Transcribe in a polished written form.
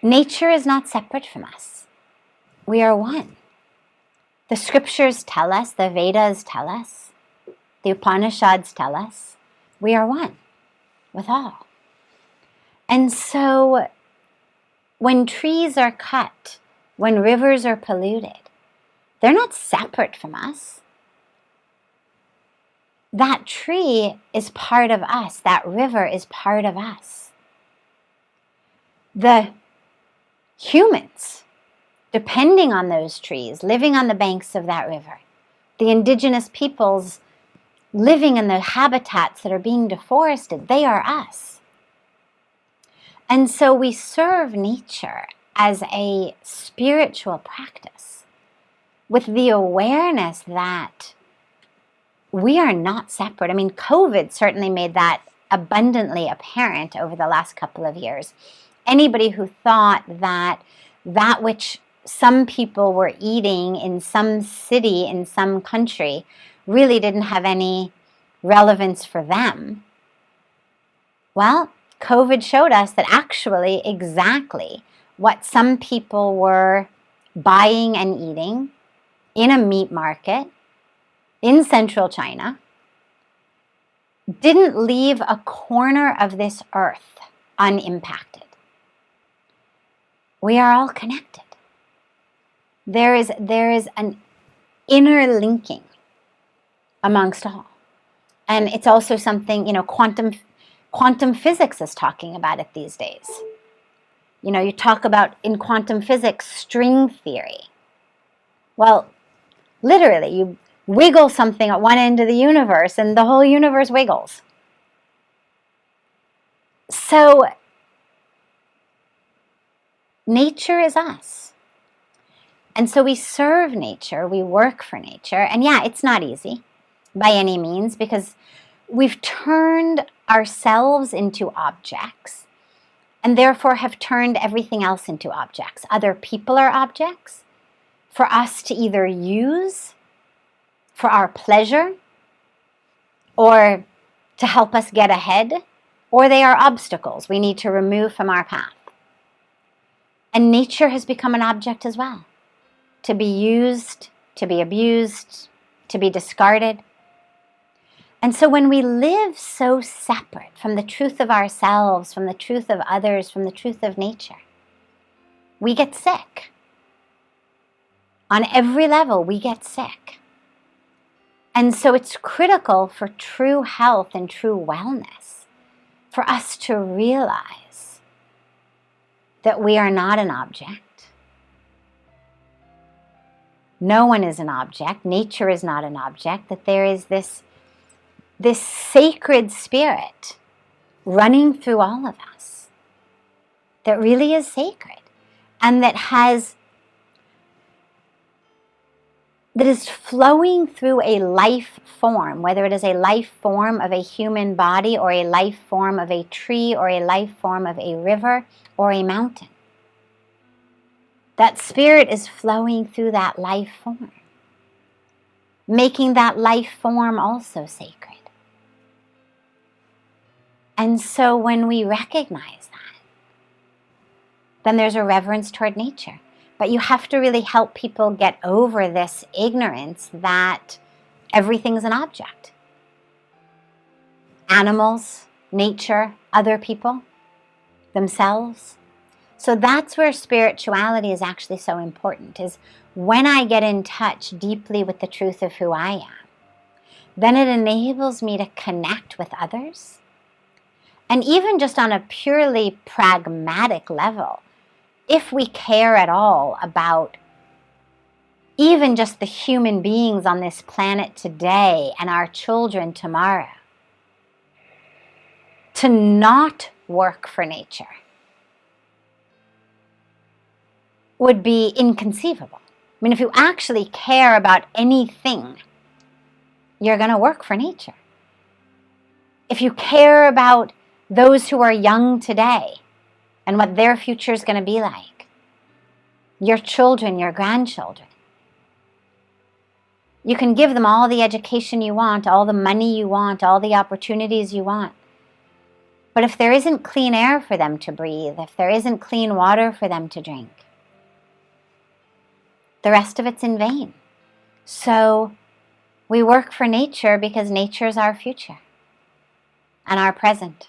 Nature is not separate from us. We are one. The scriptures tell us, the Vedas tell us, the Upanishads tell us, we are one with all. And so when trees are cut, when rivers are polluted, they're not separate from us. That tree is part of us. That river is part of us. The humans, depending on those trees, living on the banks of that river, the indigenous peoples living in the habitats that are being deforested, they are us. And so we serve nature as a spiritual practice with the awareness that we are not separate. I mean, COVID certainly made that abundantly apparent over the last couple of years. Anybody who thought that that which some people were eating in some city, in some country, really didn't have any relevance for them, well, COVID showed us that actually exactly what some people were buying and eating in a meat market in central China didn't leave a corner of this earth unimpacted. We are all connected. There is an inner linking amongst all. And it's also something, quantum physics is talking about it these days. You talk about in quantum physics string theory. Well, literally, you wiggle something at one end of the universe and the whole universe wiggles. So, nature is us. And so we serve nature, we work for nature. And yeah, it's not easy by any means because we've turned ourselves into objects and therefore have turned everything else into objects. Other people are objects for us to either use for our pleasure or to help us get ahead, or they are obstacles we need to remove from our path. And nature has become an object as well, to be used, to be abused, to be discarded. And so when we live so separate from the truth of ourselves, from the truth of others, from the truth of nature, we get sick. On every level, we get sick. And so it's critical for true health and true wellness for us to realize that we are not an object. No one is an object. Nature is not an object. That there is this sacred spirit running through all of us that really is sacred and that is flowing through a life form, whether it is a life form of a human body or a life form of a tree or a life form of a river or a mountain. That spirit is flowing through that life form, making that life form also sacred. And so when we recognize that, then there's a reverence toward nature. But you have to really help people get over this ignorance that everything's an object. Animals, nature, other people, themselves. So that's where spirituality is actually so important, is when I get in touch deeply with the truth of who I am, then it enables me to connect with others. And even just on a purely pragmatic level, if we care at all about even just the human beings on this planet today and our children tomorrow, to not work for nature would be inconceivable. I mean, if you actually care about anything, you're going to work for nature. If you care about those who are young today and what their future is going to be like, your children, your grandchildren, you can give them all the education you want, all the money you want, all the opportunities you want. But if there isn't clean air for them to breathe, if there isn't clean water for them to drink, the rest of it's in vain. So we work for nature because nature is our future and our present.